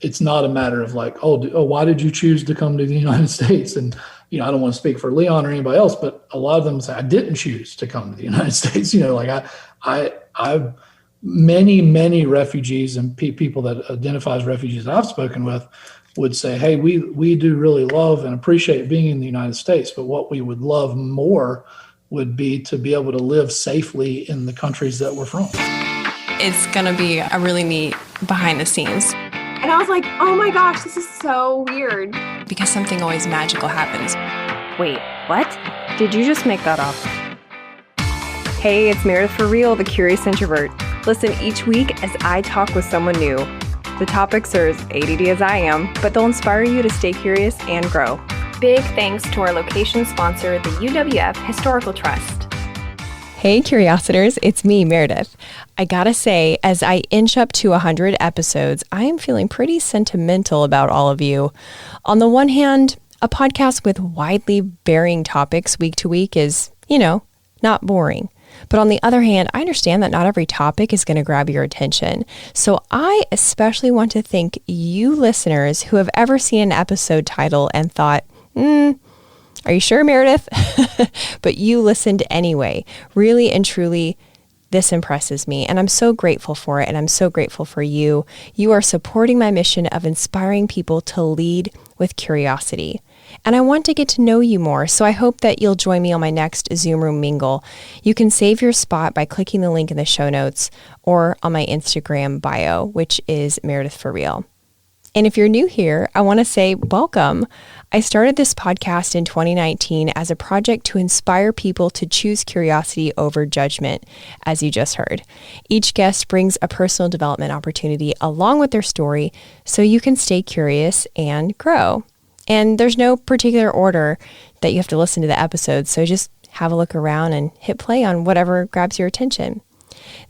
it's not a matter of like, why did you choose to come to the United States? And, I don't want to speak for Leon or anybody else, but a lot of them say, I didn't choose to come to the United States. I've many refugees and people that identify as refugees that I've spoken with would say, hey, we do really love and appreciate being in the United States, but what we would love more would be to be able to live safely in the countries that we're from. It's going to be a really neat behind the scenes. And I was like, oh my gosh, this is so weird. Because something always magical happens. Wait, what? Did you just make that up? Hey, it's Meredith for Real, the Curious Introvert. Listen each week as I talk with someone new. The topics are as ADD as I am, but they'll inspire you to stay curious and grow. Big thanks to our location sponsor, the UWF Historical Trust. Hey Curiositors, it's me, Meredith. I gotta say, as I inch up to 100 episodes, I am feeling pretty sentimental about all of you. On the one hand, a podcast with widely varying topics week to week is, not boring. But on the other hand, I understand that not every topic is going to grab your attention. So I especially want to thank you listeners who have ever seen an episode title and thought, are you sure, Meredith? But you listened anyway. Really and truly, this impresses me. And I'm so grateful for it. And I'm so grateful for you. You are supporting my mission of inspiring people to lead with curiosity. And I want to get to know you more. So I hope that you'll join me on my next Zoom Room Mingle. You can save your spot by clicking the link in the show notes or on my Instagram bio, which is Meredith for Real. And if you're new here, I want to say welcome. I started this podcast in 2019 as a project to inspire people to choose curiosity over judgment, as you just heard. Each guest brings a personal development opportunity along with their story so you can stay curious and grow. And there's no particular order that you have to listen to the episodes, so just have a look around and hit play on whatever grabs your attention.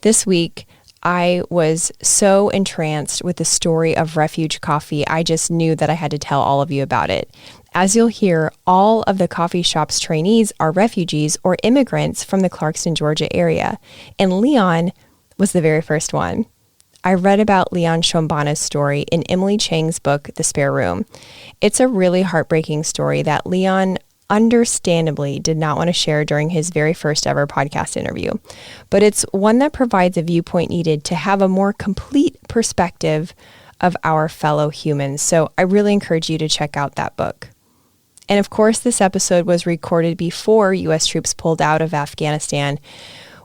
This week, I was so entranced with the story of Refuge Coffee, I just knew that I had to tell all of you about it. As you'll hear, all of the coffee shop's trainees are refugees or immigrants from the Clarkston, Georgia area, and Leon was the very first one. I read about Leon Shombana's story in Emily Chang's book, The Spare Room. It's a really heartbreaking story that Leon understandably did not want to share during his very first ever podcast interview, but it's one that provides a viewpoint needed to have a more complete perspective of our fellow humans. So I really encourage you to check out that book. And of course, this episode was recorded before U.S. troops pulled out of Afghanistan,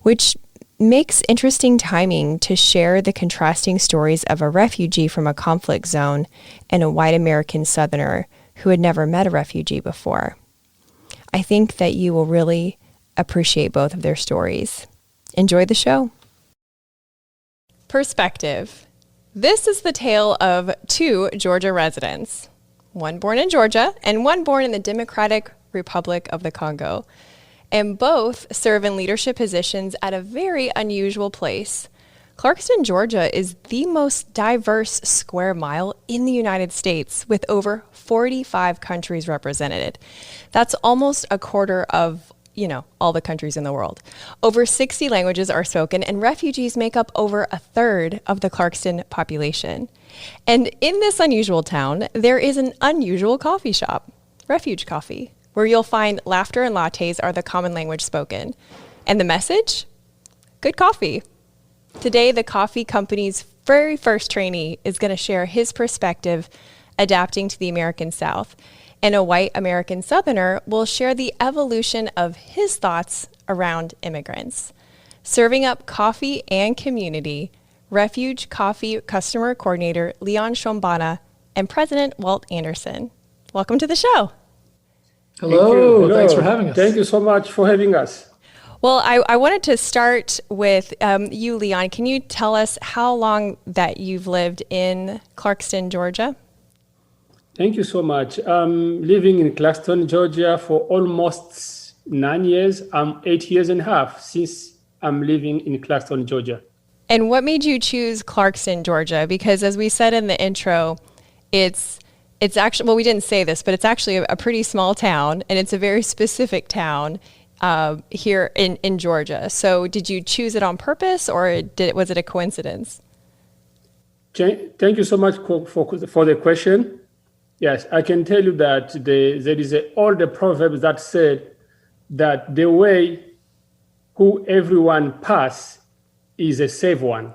which makes interesting timing to share the contrasting stories of a refugee from a conflict zone and a white American Southerner who had never met a refugee before. I think that you will really appreciate both of their stories. Enjoy the show. Perspective. This is the tale of two Georgia residents, one born in Georgia and one born in the Democratic Republic of the Congo. And both serve in leadership positions at a very unusual place. Clarkston, Georgia is the most diverse square mile in the United States with over 45 countries represented. That's almost a quarter of, all the countries in the world. Over 60 languages are spoken and refugees make up over a third of the Clarkston population. And in this unusual town, there is an unusual coffee shop, Refuge Coffee, where you'll find laughter and lattes are the common language spoken. And the message? Good coffee. Today, the coffee company's very first trainee is going to share his perspective adapting to the American South. And a white American Southerner will share the evolution of his thoughts around immigrants. Serving up coffee and community, Refuge Coffee Customer Coordinator Leon Shombana and President Walt Anderson. Welcome to the show. Hello. Thanks for having us. Thank you so much for having us. Well, I wanted to start with you, Leon. Can you tell us how long that you've lived in Clarkston, Georgia? Thank you so much. I'm living in Clarkston, Georgia for almost 9 years. 8 years and a half since I'm living in Clarkston, Georgia. And what made you choose Clarkston, Georgia? Because as we said in the intro, it's actually, well, we didn't say this, but it's actually a pretty small town, and it's a very specific town here in Georgia. So did you choose it on purpose, or was it a coincidence? Thank you so much for the question. Yes, I can tell you that there is an older proverb that said that the way who everyone pass is a safe one.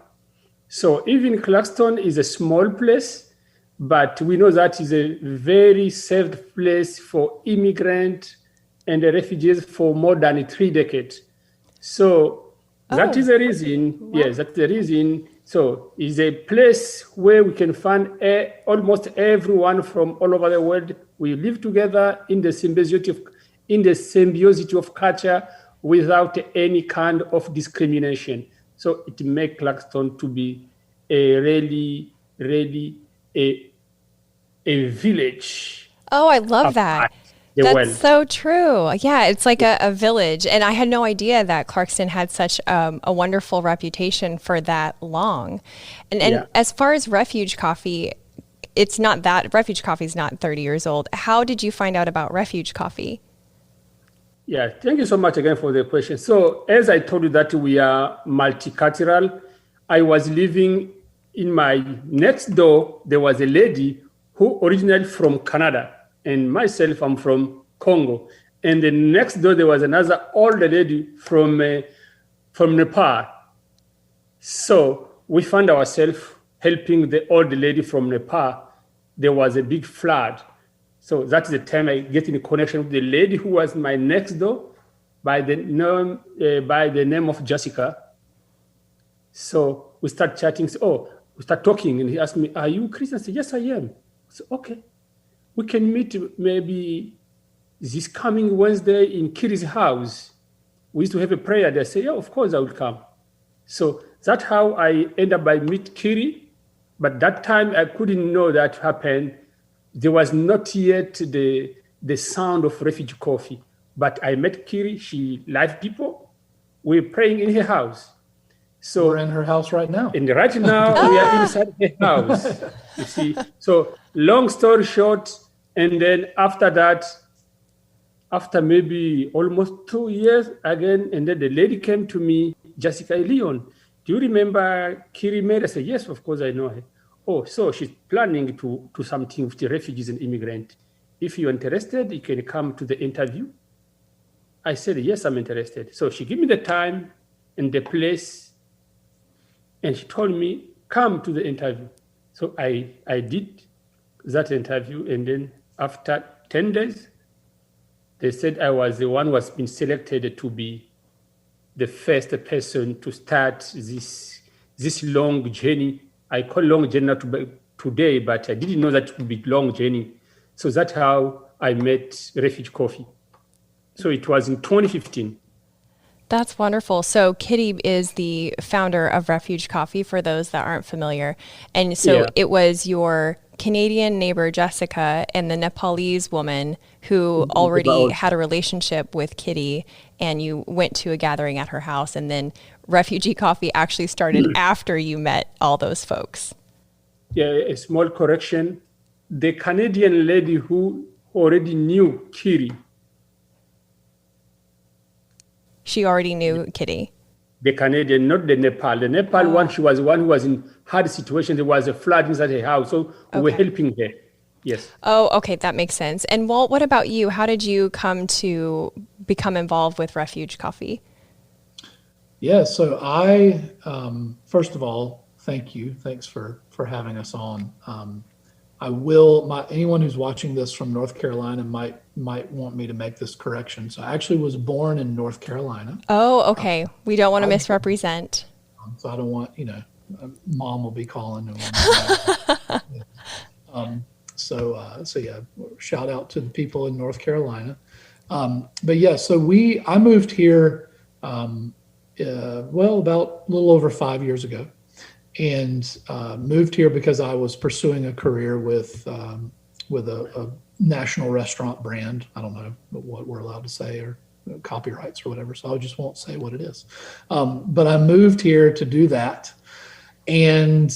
So even Clarkston is a small place, but we know that is a very safe place for immigrants and the refugees for more than 3 decades. So that is the reason. Wow. Yes, that's the reason. So it's a place where we can find almost everyone from all over the world. We live together in the symbiosis of culture without any kind of discrimination. So it makes Clarkston to be a really a village. Oh, I love that. That's so true. Yeah, it's like a village. And I had no idea that Clarkston had such a wonderful reputation for that long. And as far as Refuge Coffee, Refuge Coffee is not 30 years old. How did you find out about Refuge Coffee? Yeah, thank you so much again for the question. So as I told you that we are multicultural, I was living in my next door. There was a lady who originated from Canada. And myself, I'm from Congo. And the next door, there was another older lady from Nepal. So we found ourselves helping the old lady from Nepal. There was a big flood. So that's the time I get in connection with the lady who was my next door by the name of Jessica. So we start chatting. We start talking. And he asked me, "Are you Christian?" I said, "Yes, I am." So, okay. We can meet maybe this coming Wednesday in Kiri's house. We used to have a prayer there. I say, "Yeah, of course I will come." So that's how I end up by meet Kiri. But that time I couldn't know that happened. There was not yet the sound of Refuge Coffee. But I met Kiri. She liked people. We're praying in her house. So we're in her house right now. And right now we are inside her house. You see. So long story short, and then after that, after maybe almost 2 years again, and then the lady came to me, Jessica Leon, "Do you remember Kiri Mary?" I said, "Yes, of course I know her." "Oh, so she's planning to do something with the refugees and immigrants. If you're interested, you can come to the interview." I said, "Yes, I'm interested." So she gave me the time and the place, and she told me, "Come to the interview." So I did that interview, and then after 10 days, they said I was the one who has been selected to be the first person to start this long journey. I call long journey not today, but I didn't know that it would be long journey. So that's how I met Refuge Coffee. So it was in 2015. That's wonderful. So Kitty is the founder of Refuge Coffee, for those that aren't familiar. And so it was your Canadian neighbor, Jessica, and the Nepalese woman who already had a relationship with Kitty, and you went to a gathering at her house, and then Refugee Coffee actually started after you met all those folks. Yeah, a small correction. The Canadian lady who already knew Kitty. She already knew Kitty. The Canadian, not the Nepal. The Nepal one, she was the one who was in hard situation. There was a flood inside her house, so we were helping her. Yes. Oh, okay, that makes sense. And Walt, what about you? How did you come to become involved with Refuge Coffee? Yeah, so I, first of all, thank you. Thanks for having us on. Anyone who's watching this from North Carolina might want me to make this correction. So I actually was born in North Carolina. Oh, okay. We don't want to misrepresent. So I don't want, mom will be calling. So yeah, shout out to the people in North Carolina. But yeah, so I moved here, about a little over 5 years ago. And moved here because I was pursuing a career with a national restaurant brand. I don't know what we're allowed to say or copyrights or whatever, so I just won't say what it is. But I moved here to do that, and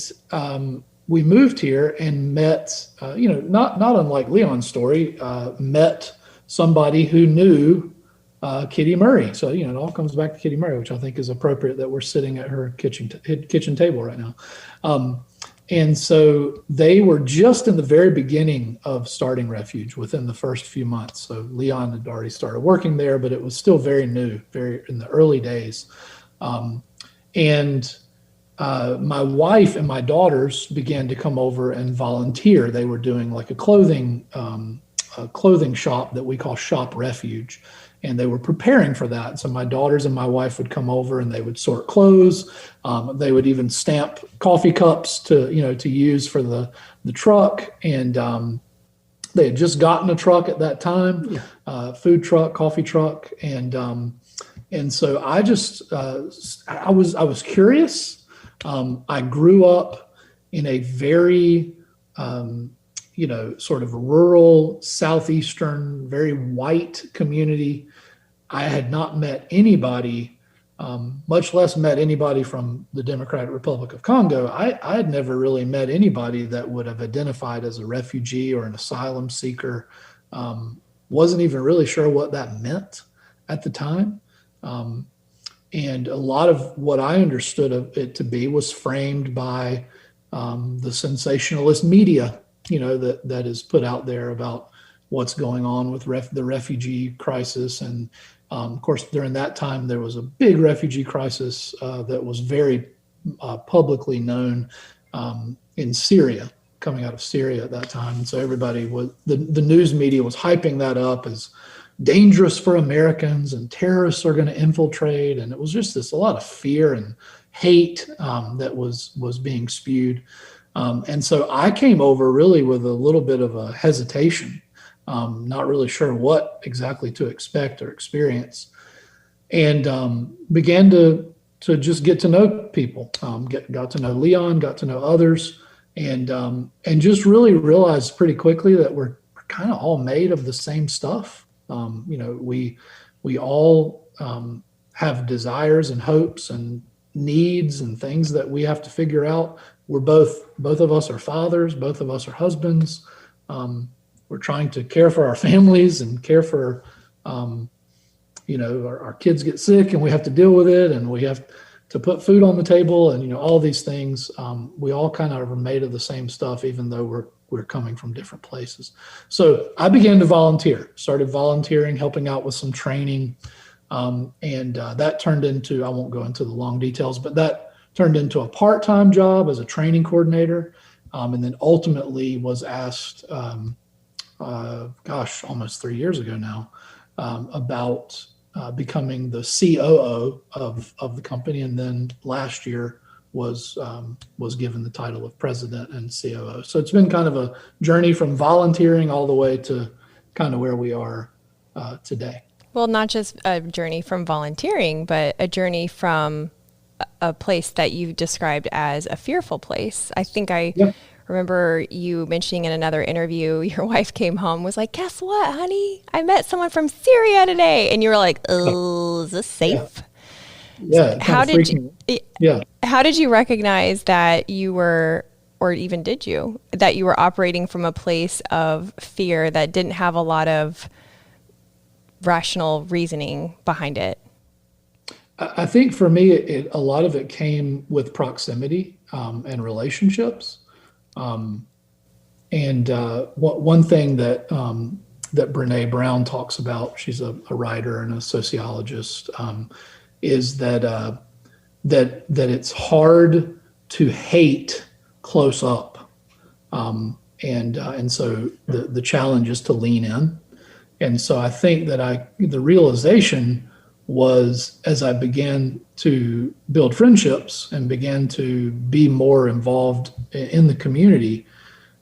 we moved here and met, not unlike Leon's story, met somebody who knew Kitty Murray. So, it all comes back to Kitty Murray, which I think is appropriate that we're sitting at her kitchen table right now. And so they were just in the very beginning of starting Refuge within the first few months. So Leon had already started working there, but it was still very new, very in the early days. And my wife and my daughters began to come over and volunteer. They were doing like a clothing shop that we call Shop Refuge. And they were preparing for that. So my daughters and my wife would come over and they would sort clothes. They would even stamp coffee cups to use for the truck. And they had just gotten a truck at that time, food truck, coffee truck. And so I just, I was curious. I grew up in a very, sort of rural, southeastern, very white community. I had not met anybody, much less met anybody from the Democratic Republic of Congo. I had never really met anybody that would have identified as a refugee or an asylum seeker. Wasn't even really sure what that meant at the time. And a lot of what I understood of it to be was framed by the sensationalist media, that is put out there about what's going on with the refugee crisis. And of course, during that time, there was a big refugee crisis that was very publicly known in Syria, coming out of Syria at that time. And so everybody the news media was hyping that up as dangerous for Americans and terrorists are going to infiltrate. And it was just a lot of fear and hate that was being spewed. And so I came over really with a little bit of a hesitation, not really sure what exactly to expect or experience, and began to just get to know people, got to know Leon, got to know others, and just really realized pretty quickly that we're kind of all made of the same stuff. We all have desires and hopes and needs and things that we have to figure out. We're both of us are fathers, both of us are husbands. We're trying to care for our families and care for, our kids get sick and we have to deal with it, and we have to put food on the table, and all these things. We all kind of are made of the same stuff, even though we're coming from different places. So I began to started volunteering, helping out with some training, and that turned into, I won't go into the long details, but that turned into a part-time job as a training coordinator, and then ultimately was asked, almost 3 years ago now, about becoming the COO of the company, and then last year was given the title of president and COO. So it's been kind of a journey from volunteering all the way to kind of where we are today. Well, not just a journey from volunteering, but a journey from a place that you described as a fearful place. I think I remember you mentioning in another interview, your wife came home, was like, "Guess what, honey? I met someone from Syria today." And you were like, "Oh, is this safe?" Yeah. How did you recognize that you were, or even did you, that you were operating from a place of fear that didn't have a lot of rational reasoning behind it? I think for me, a lot of it came with proximity and relationships. One thing that Brene Brown talks about, she's a writer and a sociologist, is that it's hard to hate close up, and so the challenge is to lean in. And so I think that the realization was, as I began to build friendships and began to be more involved in the community,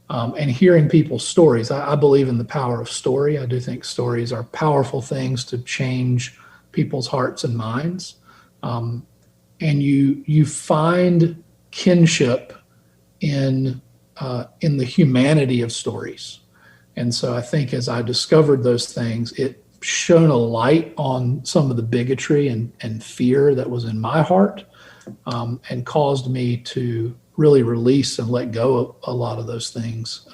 and hearing people's stories. I believe in the power of story. I do think stories are powerful things to change people's hearts and minds. And you find kinship in the humanity of stories. And so I think as I discovered those things, it shone a light on some of the bigotry and fear that was in my heart, and caused me to really release and let go of a lot of those things,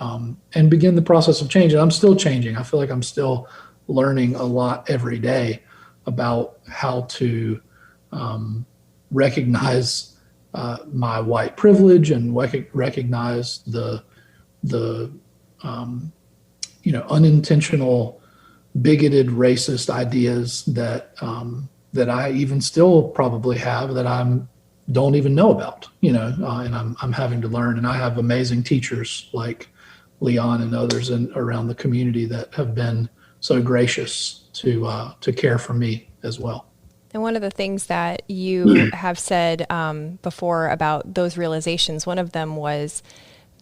and begin the process of change. And I'm still changing. I feel like I'm still learning a lot every day about how to recognize my white privilege and recognize the unintentional, bigoted, racist ideas that I even still probably have that don't even know about, and I'm having to learn. And I have amazing teachers like Leon and others around the community that have been so gracious to care for me as well. And one of the things that you have said before about those realizations, one of them was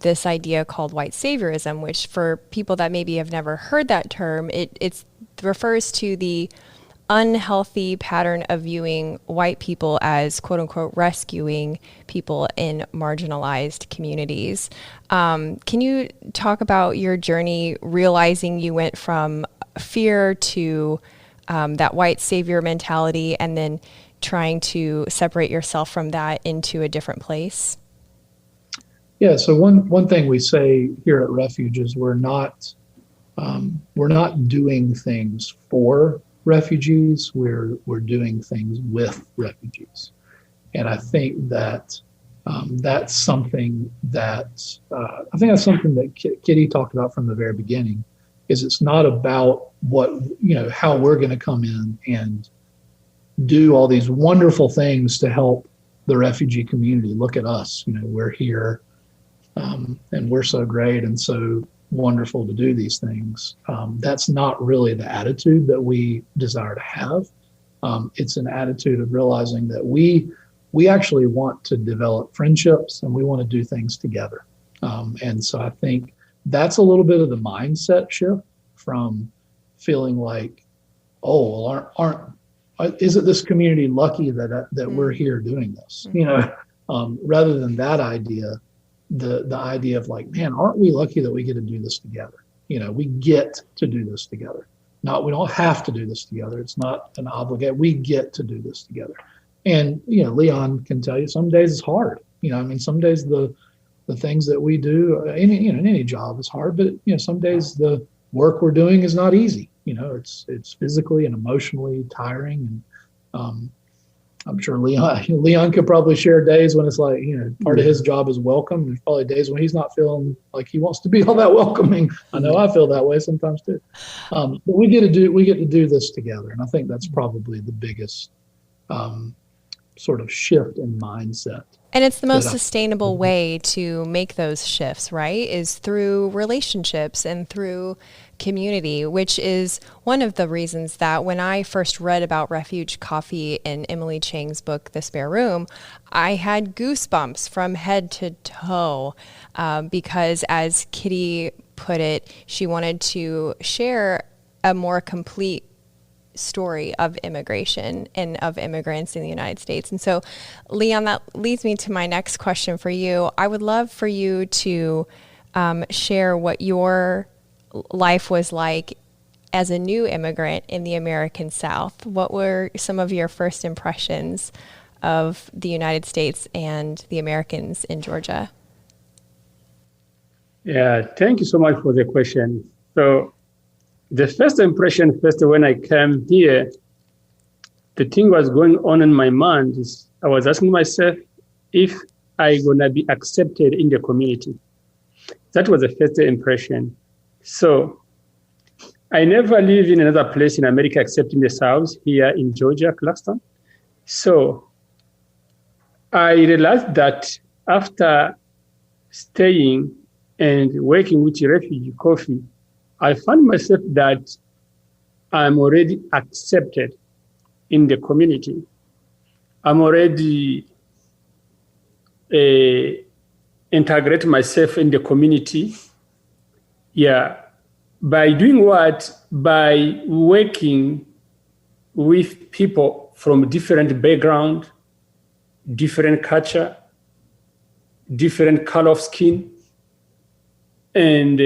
this idea called white saviorism, which for people that maybe have never heard that term, it refers to the unhealthy pattern of viewing white people as quote unquote rescuing people in marginalized communities. Can you talk about your journey realizing you went from fear to that white savior mentality and then trying to separate yourself from that into a different place? Yeah, so one thing we say here at Refuge is we're not doing things for refugees. We're doing things with refugees, and I think that that's something that Kitty talked about from the very beginning. Is it's not about how we're going to come in and do all these wonderful things to help the refugee community. Look at us, we're here. And we're so great and so wonderful to do these things. That's not really the attitude that we desire to have. It's an attitude of realizing that we actually want to develop friendships and we want to do things together. And so I think that's a little bit of the mindset shift from feeling like, isn't this community lucky that we're here doing this? Rather than that idea. The idea of like, man, aren't we lucky that we get to do this together? We get to do this together. We don't have to do this together. It's not an obligation. We get to do this together. And, Leon can tell you some days it's hard. Some days the things that we do in any job is hard, but some days the work we're doing is not easy. It's physically and emotionally tiring. And, I'm sure Leon could probably share days when it's like, part of his job is welcome. There's probably days when he's not feeling like he wants to be all that welcoming. I know I feel that way sometimes too. But we get to do this together. And I think that's probably the biggest sort of shift in mindset. And it's the most sustainable way to make those shifts, right? Is through relationships and through community, which is one of the reasons that when I first read about Refuge Coffee in Emily Chang's book, The Spare Room, I had goosebumps from head to toe because, as Kitty put it, she wanted to share a more complete story of immigration and of immigrants in the United States. And so, Leon, that leads me to my next question for you. I would love for you to share what your life was like as a new immigrant in the American South. What were some of your first impressions of the United States and the Americans in Georgia? Yeah, thank you so much for the question. So the first impression, when I came here, the thing was going on in my mind is I was asking myself if I'm going to be accepted in the community. That was the first impression. So I never lived in another place in America except in the South, here in Georgia, Clarkston. So I realized that after staying and working with Refuge Coffee, I found myself that I'm already accepted in the community. I'm already integrate myself in the community. Yeah. By doing what? By working with people from different background, different culture, different color of skin, and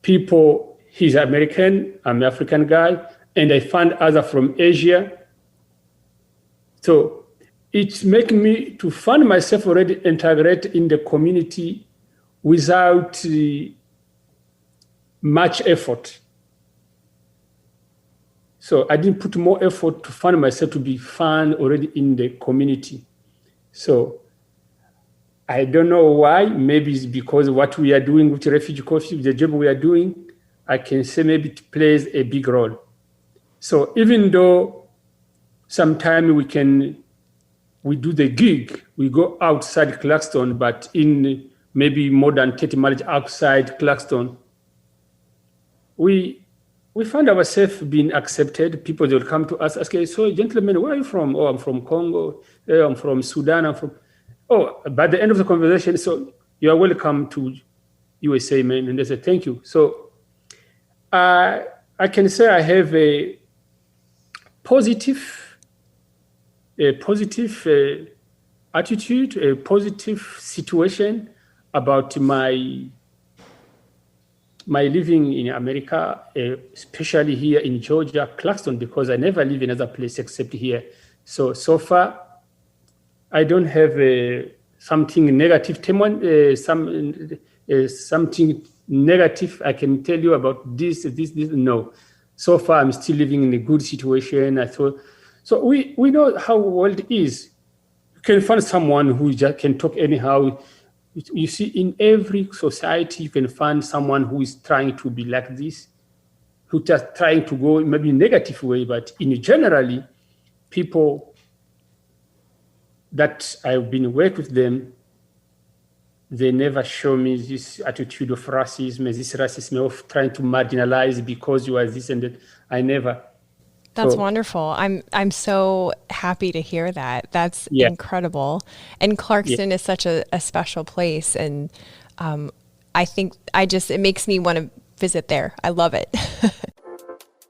people, he's American, I'm an African guy, and I found others from Asia. So it's making me to find myself already integrated in the community without much effort. So I didn't put more effort to find myself to be found already in the community. So I don't know why. Maybe it's because what we are doing with Refuge Coffee, the job we are doing, I can say maybe it plays a big role. So even though sometimes we do the gig, we go outside Clarkston, but in maybe more than 30 miles outside Clarkston, we find ourselves being accepted. People, they'll come to us, ask, okay, so gentlemen, where are you from? Oh, I'm from Congo. I'm from Sudan. I'm from... Oh, by the end of the conversation, so you are welcome to USA, man. And they say, thank you. So I can say I have a positive attitude, a positive situation about my living in America, especially here in Georgia, Clarkston, because I never live in another place except here. So far, I don't have something negative. Something negative I can tell you about this. No. So far, I'm still living in a good situation. I thought. So we know how the world is. You can find someone who just can talk anyhow. You see, in every society, you can find someone who is trying to be like this, who just trying to go maybe negative way, but in generally, people that I've been working with them, they never show me this attitude of racism, this racism of trying to marginalize because you are this and that. I never. That's wonderful. I'm so happy to hear that. That's incredible. And Clarkston is such a special place. And I think it makes me want to visit there. I love it.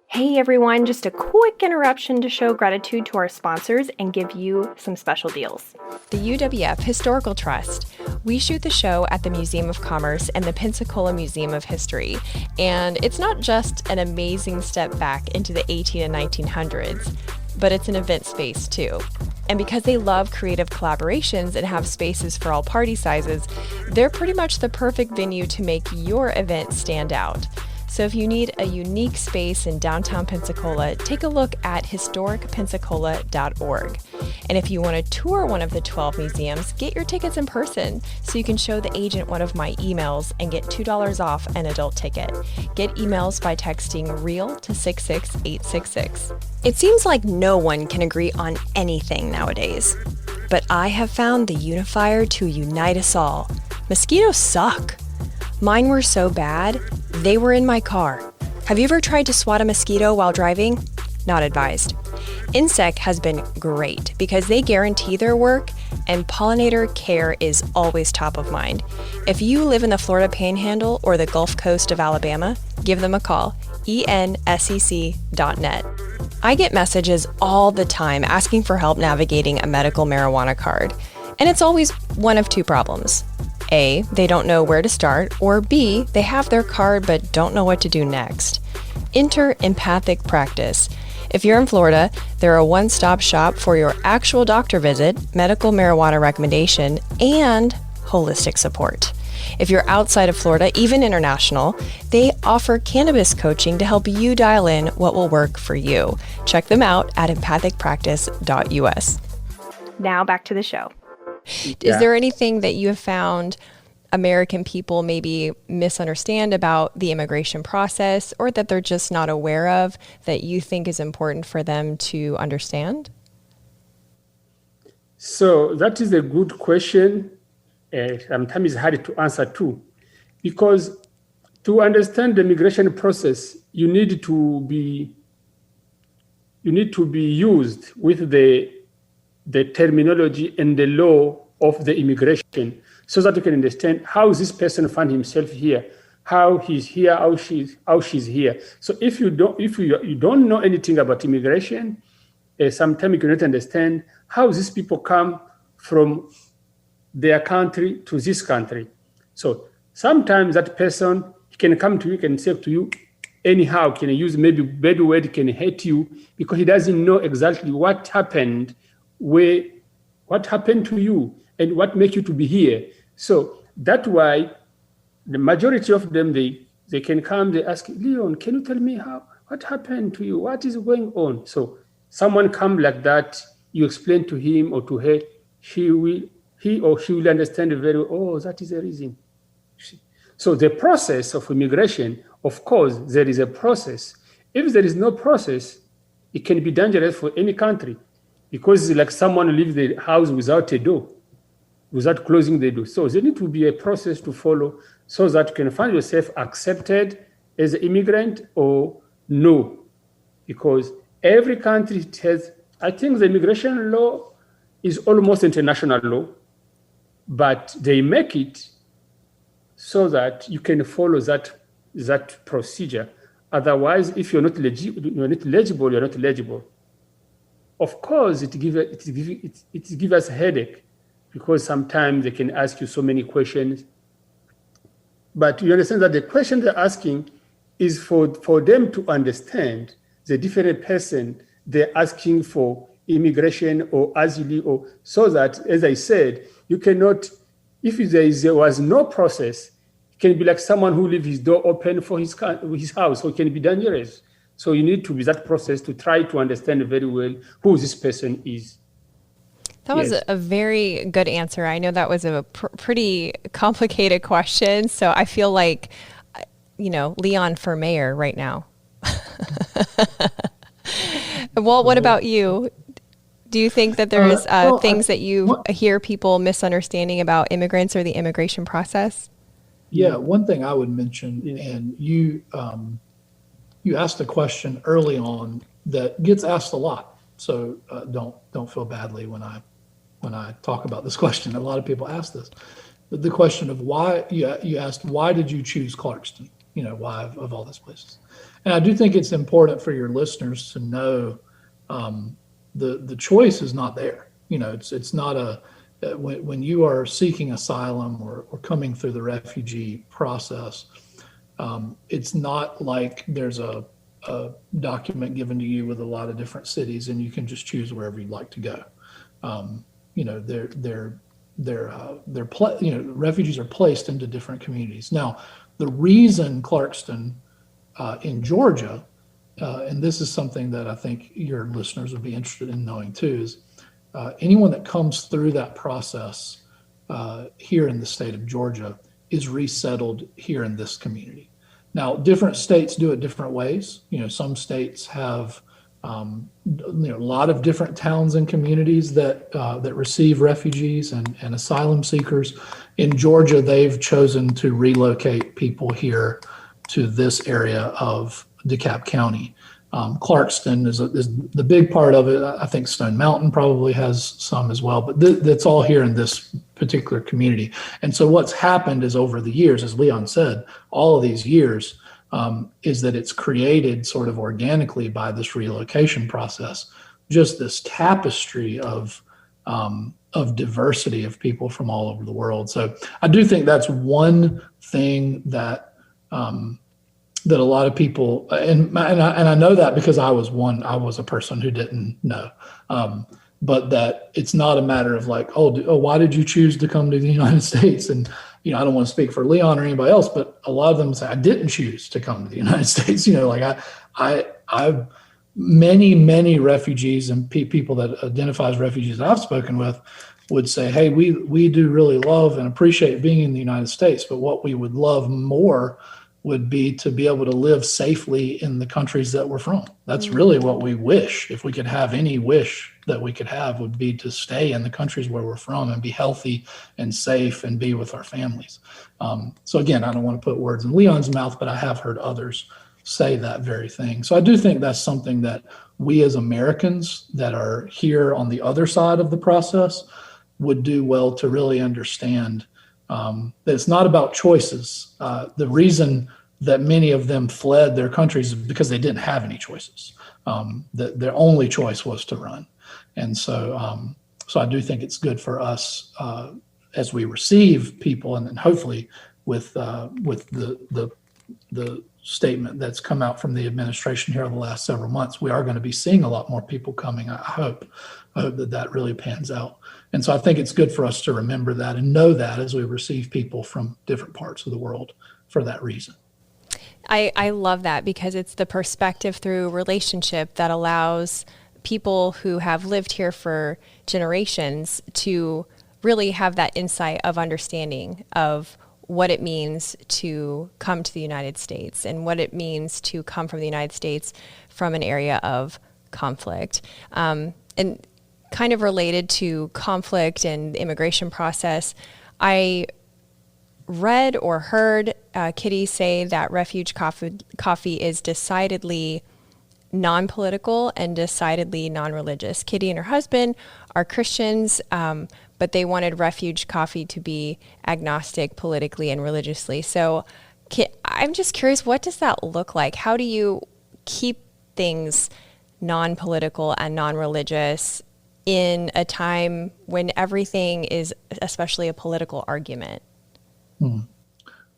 Hey everyone, just a quick interruption to show gratitude to our sponsors and give you some special deals. The UWF Historical Trust. We shoot the show at the Museum of Commerce and the Pensacola Museum of History. And it's not just an amazing step back into the 18 and 1900s, but it's an event space too. And because they love creative collaborations and have spaces for all party sizes, they're pretty much the perfect venue to make your event stand out. So if you need a unique space in downtown Pensacola, take a look at historicpensacola.org. And if you want to tour one of the 12 museums, get your tickets in person so you can show the agent one of my emails and get $2 off an adult ticket. Get emails by texting REAL to 66866. It seems like no one can agree on anything nowadays, but I have found the unifier to unite us all. Mosquitoes suck. Mine were so bad, they were in my car. Have you ever tried to swat a mosquito while driving? Not advised. Insect has been great because they guarantee their work and pollinator care is always top of mind. If you live in the Florida Panhandle or the Gulf Coast of Alabama, give them a call, ensec.net. I get messages all the time asking for help navigating a medical marijuana card, and it's always one of two problems. A, they don't know where to start, or B, they have their card but don't know what to do next. Enter Empathic Practice. If you're in Florida, they're a one-stop shop for your actual doctor visit, medical marijuana recommendation, and holistic support. If you're outside of Florida, even international, they offer cannabis coaching to help you dial in what will work for you. Check them out at empathicpractice.us. Now back to the show. Is there anything that you have found American people maybe misunderstand about the immigration process or that they're just not aware of that you think is important for them to understand? So that is a good question. Sometimes it's hard to answer too, because to understand the immigration process, you need to be used with the terminology and the law of the immigration, so that you can understand how this person found himself here, how he's here, how she's here. So if you don't know anything about immigration, sometimes you cannot understand how these people come from their country to this country. So sometimes that person can come to you, can say to you anyhow, can use maybe bad word, can hate you because he doesn't know exactly what happened, what happened to you and what makes you to be here. So that's why the majority of them, they can come, they ask, Leon, can you tell me what happened to you? What is going on? So someone come like that, you explain to him or to her, he he or she will understand very well, oh, that is the reason. So the process of immigration, of course, there is a process. If there is no process, it can be dangerous for any country because it's like someone leaves the house without a door, without closing the door. So there needs to be a process to follow so that you can find yourself accepted as an immigrant or no. Because every country has, I think the immigration law is almost international law, but they make it so that you can follow that procedure. Otherwise, if you're not legible, you're not legible. Of course, it gives us a headache because sometimes they can ask you so many questions. But you understand that the question they're asking is for them to understand the different person they're asking for immigration or asylum, or so that, as I said, you cannot, if there was no process, it can be like someone who leaves his door open for his house, so it can be dangerous. So you need to be that process to try to understand very well who this person is. That was a very good answer. I know that was a pretty complicated question, so I feel like, Leon for mayor right now. Walt, what about you? Do you think that there is things that you hear people misunderstanding about immigrants or the immigration process? Yeah, one thing I would mention, and you asked a question early on that gets asked a lot. So don't feel badly when I talk about this question. A lot of people ask this. But the question of why, you asked, why did you choose Clarkston? Why of all these places? And I do think it's important for your listeners to know the choice is not there. It's not when you are seeking asylum or coming through the refugee process, it's not like there's a document given to you with a lot of different cities and you can just choose wherever you'd like to go. Refugees are placed into different communities. Now, the reason Clarkston in Georgia, and this is something that I think your listeners would be interested in knowing too, is anyone that comes through that process here in the state of Georgia is resettled here in this community. Now, different states do it different ways. Some states have a lot of different towns and communities that receive refugees and asylum seekers. In Georgia, they've chosen to relocate people here to this area of DeKalb County. Clarkston is the big part of it. I think Stone Mountain probably has some as well, but that's all here in this particular community. And so what's happened is over the years, as Leon said, all of these years, is that it's created sort of organically by this relocation process, just this tapestry of diversity of people from all over the world. So I do think that's one thing that a lot of people, and I know that because I was a person who didn't know, but that it's not a matter of like, why did you choose to come to the United States? And I don't want to speak for Leon or anybody else, but a lot of them say I didn't choose to come to the United States. I've many refugees and people that identify as refugees that I've spoken with would say, hey, we do really love and appreciate being in the United States, but what we would love more would be to be able to live safely in the countries that we're from. That's really what we wish. If we could have any wish that we could have, would be to stay in the countries where we're from and be healthy and safe and be with our families. So again, I don't want to put words in Leon's mouth, but I have heard others say that very thing. So I do think that's something that we as Americans that are here on the other side of the process would do well to really understand that it's not about choices. The reason that many of them fled their countries is because they didn't have any choices. Their only choice was to run. And so I do think it's good for us as we receive people, and then hopefully with the statement that's come out from the administration here over the last several months, we are going to be seeing a lot more people coming. I hope that really pans out. And so I think it's good for us to remember that and know that as we receive people from different parts of the world for that reason. I love that because it's the perspective through relationship that allows people who have lived here for generations to really have that insight of understanding of what it means to come to the United States and what it means to come from the United States from an area of conflict. And kind of related to conflict and the immigration process, I read or heard Kitty say that Refuge Coffee is decidedly non-political and decidedly non-religious. Kitty and her husband are Christians, but they wanted Refuge Coffee to be agnostic politically and religiously. So I'm just curious, what does that look like? How do you keep things non-political and non-religious in a time when everything is especially a political argument?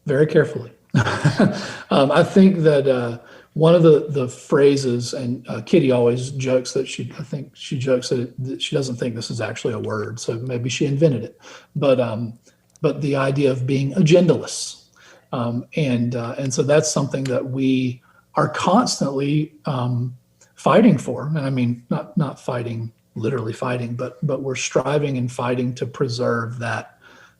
Very carefully. I think that one of the phrases, and Kitty always jokes that she jokes that she doesn't think this is actually a word, so maybe she invented it. But the idea of being agendaless, and so that's something that we are constantly fighting for. And I mean, not fighting, literally fighting, but we're striving and fighting to preserve that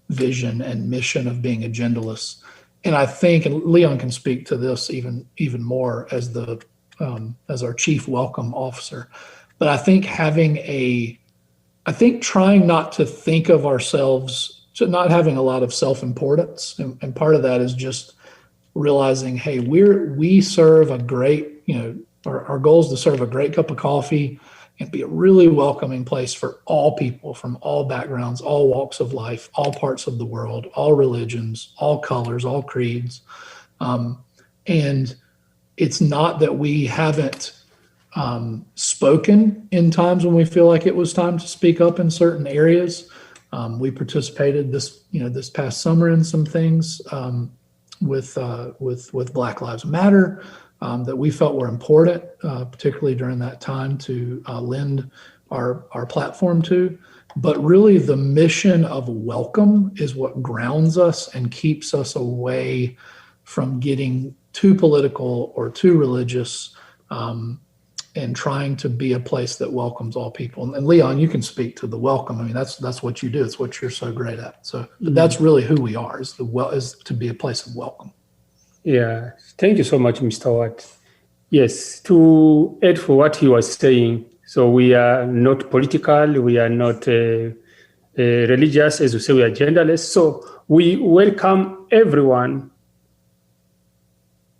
vision and mission of being agendaless. And I think, and Leon can speak to this even more as our chief welcome officer, but I think trying not to think of ourselves, so not having a lot of self-importance, and part of that is just realizing, hey, we serve a great, our goal is to serve a great cup of coffee and be a really welcoming place for all people from all backgrounds, all walks of life, all parts of the world, all religions, all colors, all creeds. And it's not that we haven't spoken in times when we feel like it was time to speak up in certain areas. We participated this past summer in some things with Black Lives Matter. That we felt were important, particularly during that time, to lend our platform to. But really, the mission of welcome is what grounds us and keeps us away from getting too political or too religious, and trying to be a place that welcomes all people. And Leon, you can speak to the welcome. I mean, that's what you do. It's what you're so great at. So that's really who we are, is to be a place of welcome. Yeah, thank you so much, Mr. Watt. Yes, to add for what he was saying, so we are not political, we are not religious, as you say, we are genderless. So we welcome everyone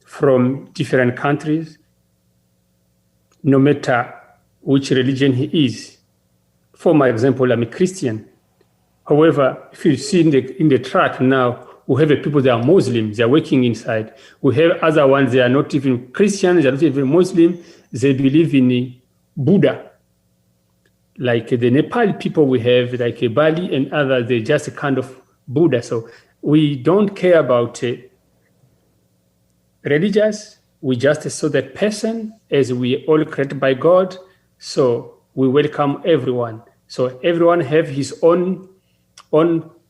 from different countries, no matter which religion he is. For my example, I'm a Christian. However, if you see in the track now, we have people that are Muslims, they are working inside. We have other ones, they are not even Christians, they are not even Muslim, they believe in Buddha. Like the Nepal people we have, like Bali and others, they're just a kind of Buddha. So we don't care about religious, we just saw that person as we all created by God. So we welcome everyone. So everyone have his on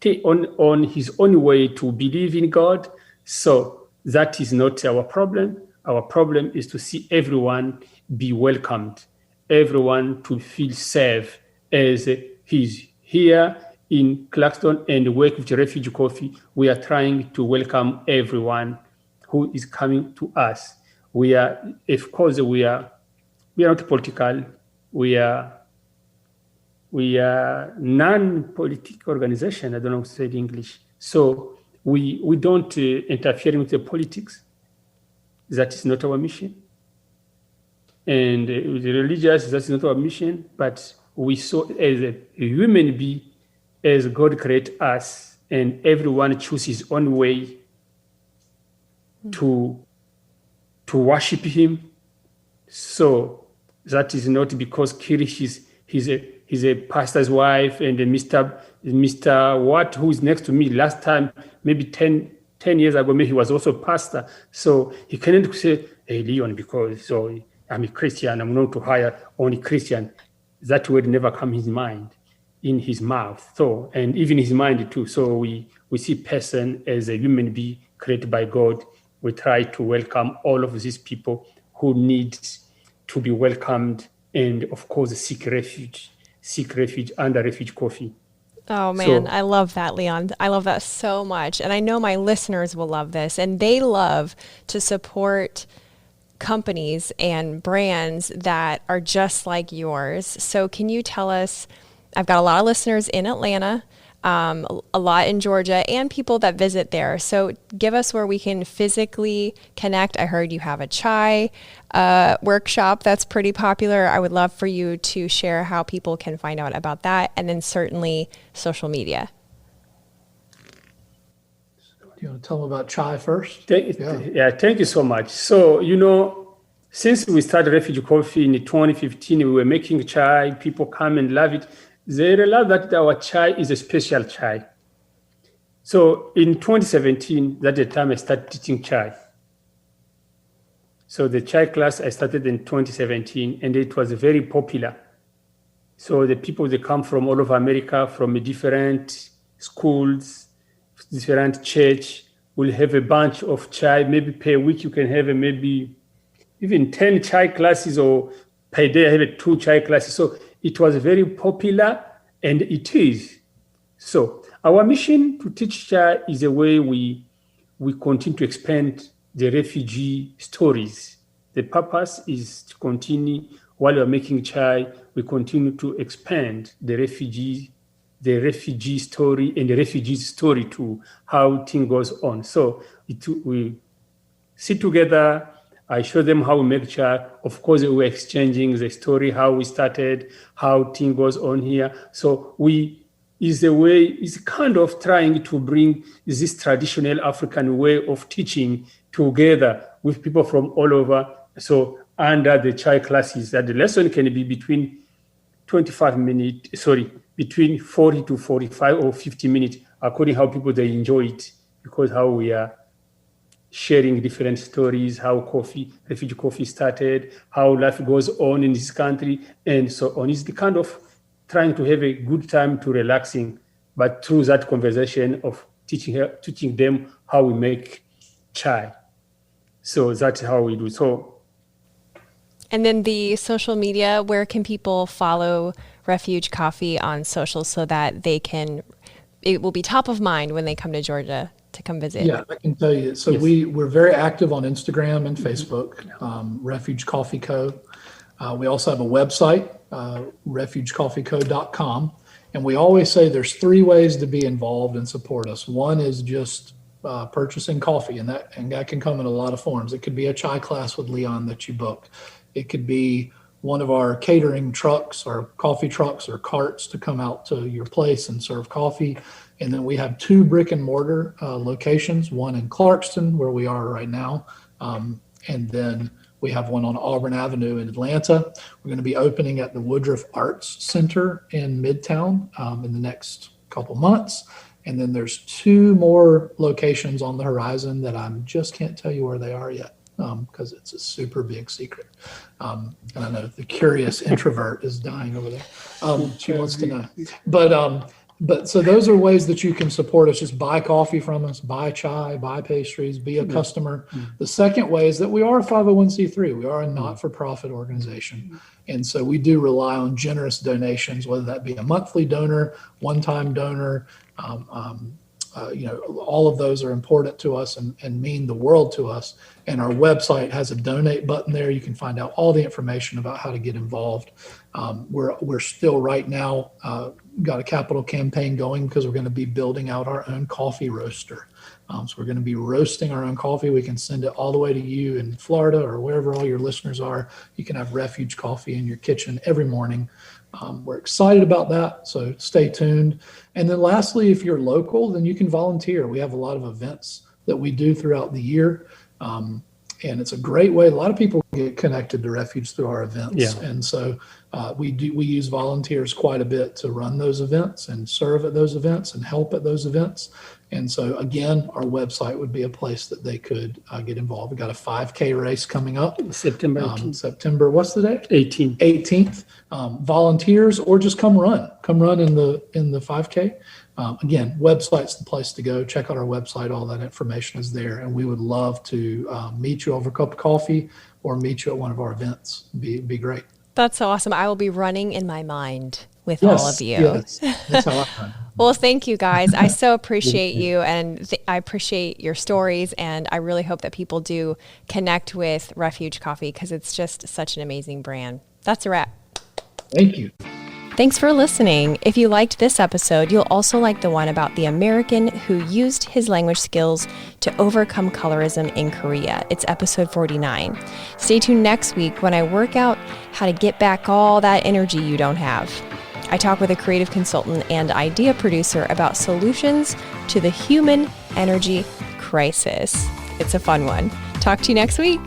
his own way to believe in God. So that is not our problem. Our problem is to see everyone be welcomed, everyone to feel safe as he's here in Clarkston and work with Refuge Coffee. We are trying to welcome everyone who is coming to us. We are, of course, we are not political. We are non-political organization. I don't know how to say it in English. So we don't interfere with the politics. That is not our mission. And the religious, that's not our mission. But we saw as a human being, as God created us, and everyone chooses his own way to worship him. So that is not because Kirish he's a pastor's wife and Mr. Watt, who is next to me last time, maybe 10 years ago, maybe he was also a pastor. So he cannot say, hey, Leon, because so I'm a Christian, I'm not to hire only Christian. That word never come in his mouth. So, and even his mind too. So we see person as a human being created by God. We try to welcome all of these people who need to be welcomed and, of course, seek refuge under Refuge Coffee. Oh man, I love that, Leon. I love that so much. And I know my listeners will love this, and they love to support companies and brands that are just like yours. So can you tell us, I've got a lot of listeners in Atlanta, a lot in Georgia, and people that visit there. So give us where we can physically connect. I heard you have a chai workshop that's pretty popular. I would love for you to share how people can find out about that, and then certainly social media. Do you want to tell them about chai first? Thank you so much. So, since we started Refuge Coffee in 2015, we were making chai. People come and love it. They realize that our chai is a special chai. So in 2017, that's the time I started teaching chai. So the chai class I started in 2017, and it was very popular. So the people, they come from all over America, from different schools, different church, will have a bunch of chai. Maybe per week you can have maybe even 10 chai classes, or per day I have 2 chai classes. So it was very popular, and it is. So our mission to teach chai is a way we continue to expand the refugee stories. The purpose is to continue, while we're making chai, we continue to expand the refugee story and the refugee's story to how things goes on. So we sit together, I show them how we make chai. Of course, we're exchanging the story, how we started, how things goes on here. So is kind of trying to bring this traditional African way of teaching together with people from all over. So under the chai classes, that the lesson can be between 40 to 45 or 50 minutes, according how people they enjoy it, because how we are sharing different stories, how Refuge Coffee started, how life goes on in this country, and so on. It's the kind of trying to have a good time to relaxing, but through that conversation of teaching them how we make chai. So that's how we do. So, and then the social media, where can people follow Refuge Coffee on social so that it will be top of mind when they come to Georgia to come visit? Yeah, I can tell you. So we're very active on Instagram and Facebook, Refuge Coffee Co. We also have a website, refugecoffeeco.com. And we always say there's 3 ways to be involved and support us. One is just purchasing coffee, and that can come in a lot of forms. It could be a chai class with Leon that you book. It could be one of our catering trucks or coffee trucks or carts to come out to your place and serve coffee. And then we have 2 brick and mortar locations, one in Clarkston, where we are right now. And then we have one on Auburn Avenue in Atlanta. We're going to be opening at the Woodruff Arts Center in Midtown in the next couple months. And then there's 2 more locations on the horizon that I just can't tell you where they are yet, because it's a super big secret. And I know the curious introvert is dying over there. She wants to know. But so those are ways that you can support us. Just buy coffee from us, buy chai, buy pastries, be a customer. The second way is that we are a 501c3. We are a not-for-profit organization. And so we do rely on generous donations, whether that be a monthly donor, one-time donor. All of those are important to us and mean the world to us. And our website has a donate button there. You can find out all the information about how to get involved. We're still right now got a capital campaign going because we're going to be building out our own coffee roaster. So we're going to be roasting our own coffee. We can send it all the way to you in Florida or wherever all your listeners are. You can have Refuge Coffee in your kitchen every morning. We're excited about that, so stay tuned. And then lastly, if you're local, then you can volunteer. We have a lot of events that we do throughout the year, and it's a great way. A lot of people get connected to Refuge through our events, and so we use volunteers quite a bit to run those events and serve at those events and help at those events. And so, again, our website would be a place that they could get involved. We've got a 5K race coming up. September 18th. September, what's the date? 18th. Volunteers, or just come run in the 5K. Again, website's the place to go. Check out our website. All that information is there. And we would love to meet you over a cup of coffee or meet you at one of our events. Be great. That's so awesome. I will be running in my mind with all of you. Yes, that's how I run. Well, thank you guys. I so appreciate you, and I appreciate your stories, and I really hope that people do connect with Refuge Coffee because it's just such an amazing brand. That's a wrap. Thank you. Thanks for listening. If you liked this episode, you'll also like the one about the American who used his language skills to overcome colorism in Korea. It's episode 49. Stay tuned next week when I work out how to get back all that energy you don't have. I talk with a creative consultant and idea producer about solutions to the human energy crisis. It's a fun one. Talk to you next week.